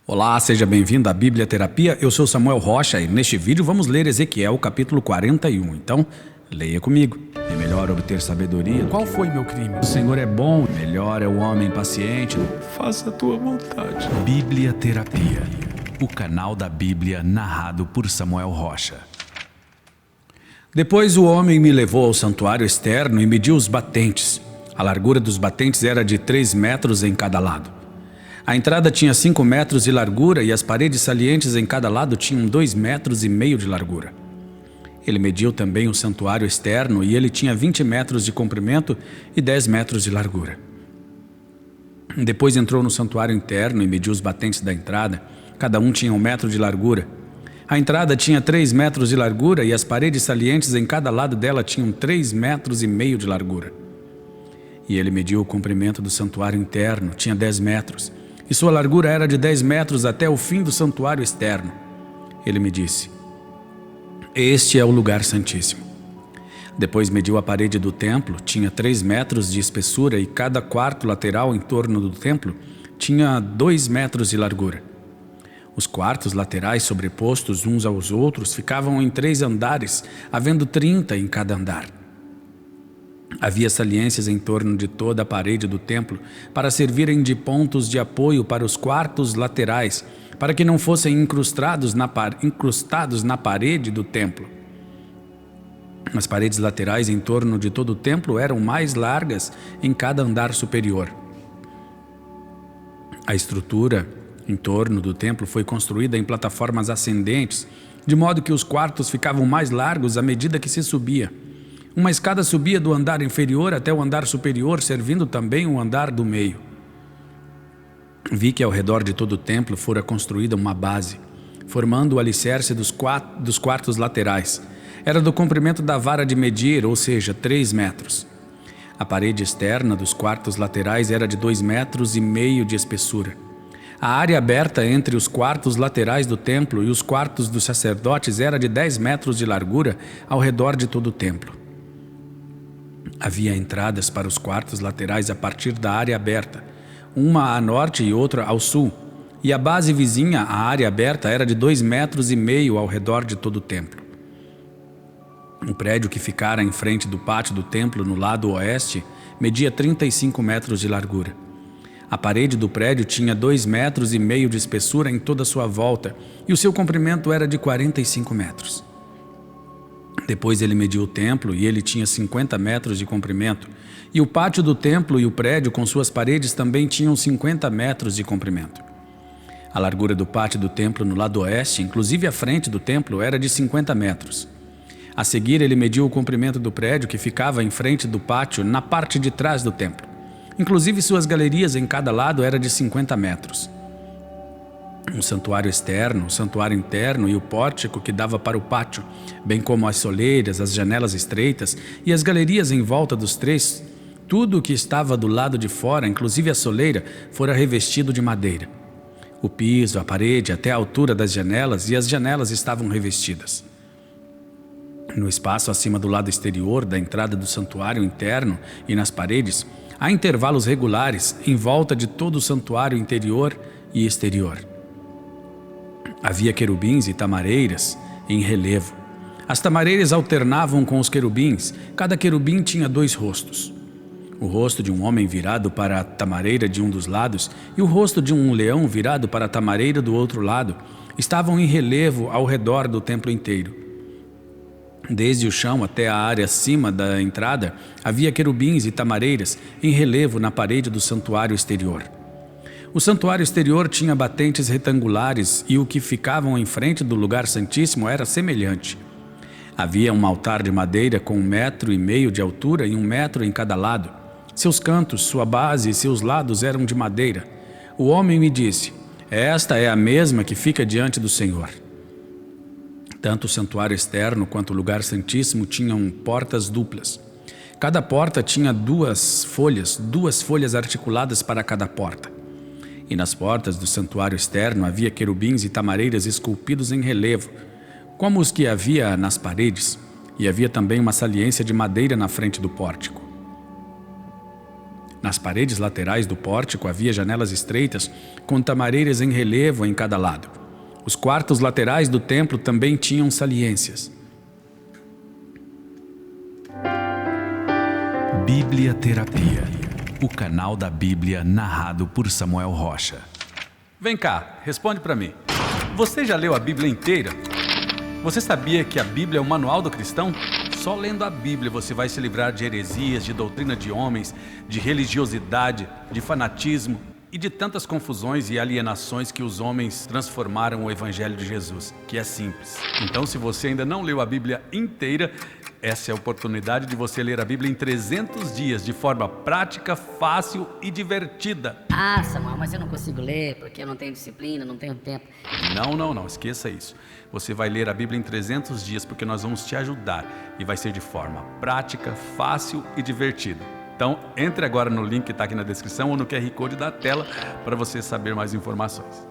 Olá, seja bem-vindo à Bíblia Terapia. Eu sou Samuel Rocha e neste vídeo vamos ler Ezequiel capítulo 41. Então, leia comigo. É melhor obter sabedoria. Qual foi meu crime? O Senhor é bom, melhor é o homem paciente. Faça a tua vontade. Bíblia Terapia, o canal da Bíblia narrado por Samuel Rocha. Depois o homem me levou ao santuário externo e mediu os batentes. A largura dos batentes era de 3 metros em cada lado. A entrada tinha 5 metros de largura e as paredes salientes em cada lado tinham 2,5 metros de largura. Ele mediu também o santuário externo e ele tinha 20 metros de comprimento e 10 metros de largura. Depois entrou no santuário interno e mediu os batentes da entrada. Cada um tinha 1 metro de largura. A entrada tinha 3 metros de largura e as paredes salientes em cada lado dela tinham 3,5 metros de largura. E ele mediu o comprimento do santuário interno, tinha 10 metros. E sua largura era de 10 metros até o fim do santuário externo. Ele me disse: este é o lugar santíssimo. Depois mediu a parede do templo, tinha 3 metros de espessura e cada quarto lateral em torno do templo tinha 2 metros de largura. Os quartos laterais sobrepostos uns aos outros ficavam em 3 andares, havendo 30 em cada andar. Havia saliências em torno de toda a parede do templo para servirem de pontos de apoio para os quartos laterais, para que não fossem incrustados na parede do templo. As paredes laterais em torno de todo o templo eram mais largas em cada andar superior. A estrutura em torno do templo foi construída em plataformas ascendentes, de modo que os quartos ficavam mais largos à medida que se subia. Uma escada subia do andar inferior até o andar superior, servindo também o andar do meio. Vi que ao redor de todo o templo fora construída uma base, formando o alicerce dos quartos laterais. Era do comprimento da vara de medir, ou seja, 3 metros. A parede externa dos quartos laterais era de 2,5 metros de espessura. A área aberta entre os quartos laterais do templo e os quartos dos sacerdotes era de 10 metros de largura ao redor de todo o templo. Havia entradas para os quartos laterais a partir da área aberta, uma a norte e outra ao sul, e a base vizinha à área aberta era de 2,5 metros ao redor de todo o templo. O prédio que ficara em frente do pátio do templo no lado oeste media 35 metros de largura. A parede do prédio tinha 2,5 metros de espessura em toda a sua volta, e o seu comprimento era de 45 metros. Depois ele mediu o templo e ele tinha 50 metros de comprimento, e o pátio do templo e o prédio com suas paredes também tinham 50 metros de comprimento. A largura do pátio do templo no lado oeste, inclusive a frente do templo, era de 50 metros. A seguir ele mediu o comprimento do prédio que ficava em frente do pátio na parte de trás do templo. Inclusive suas galerias em cada lado era de 50 metros. O santuário externo, o santuário interno e o pórtico que dava para o pátio, bem como as soleiras, as janelas estreitas e as galerias em volta dos três, tudo o que estava do lado de fora, inclusive a soleira, fora revestido de madeira. O piso, a parede, até a altura das janelas e as janelas estavam revestidas. No espaço acima do lado exterior da entrada do santuário interno e nas paredes, há intervalos regulares em volta de todo o santuário interior e exterior. Havia querubins e tamareiras em relevo. As tamareiras alternavam com os querubins. Cada querubim tinha 2 rostos. O rosto de um homem virado para a tamareira de um dos lados e o rosto de um leão virado para a tamareira do outro lado estavam em relevo ao redor do templo inteiro. Desde o chão até a área acima da entrada, havia querubins e tamareiras em relevo na parede do santuário exterior. O santuário exterior tinha batentes retangulares e o que ficavam em frente do lugar santíssimo era semelhante. Havia um altar de madeira com 1,5 metros de altura e 1 metro em cada lado. Seus cantos, sua base e seus lados eram de madeira. O homem me disse: esta é a mesma que fica diante do Senhor. Tanto o santuário externo quanto o lugar santíssimo tinham portas duplas. Cada porta tinha 2 folhas articuladas para cada porta. E nas portas do santuário externo havia querubins e tamareiras esculpidos em relevo, como os que havia nas paredes, e havia também uma saliência de madeira na frente do pórtico. Nas paredes laterais do pórtico havia janelas estreitas, com tamareiras em relevo em cada lado. Os quartos laterais do templo também tinham saliências. Bíblia Terapia, o canal da Bíblia narrado por Samuel Rocha. Vem cá, responde para mim. Você já leu a Bíblia inteira? Você sabia que a Bíblia é o manual do cristão? Só lendo a Bíblia você vai se livrar de heresias, de doutrina de homens, de religiosidade, de fanatismo e de tantas confusões e alienações que os homens transformaram o Evangelho de Jesus, que é simples. Então, se você ainda não leu a Bíblia inteira, essa é a oportunidade de você ler a Bíblia em 300 dias, de forma prática, fácil e divertida. Ah, Samuel, mas eu não consigo ler porque eu não tenho disciplina, não tenho tempo. Não, esqueça isso. Você vai ler a Bíblia em 300 dias porque nós vamos te ajudar e vai ser de forma prática, fácil e divertida. Então, entre agora no link que está aqui na descrição ou no QR Code da tela para você saber mais informações.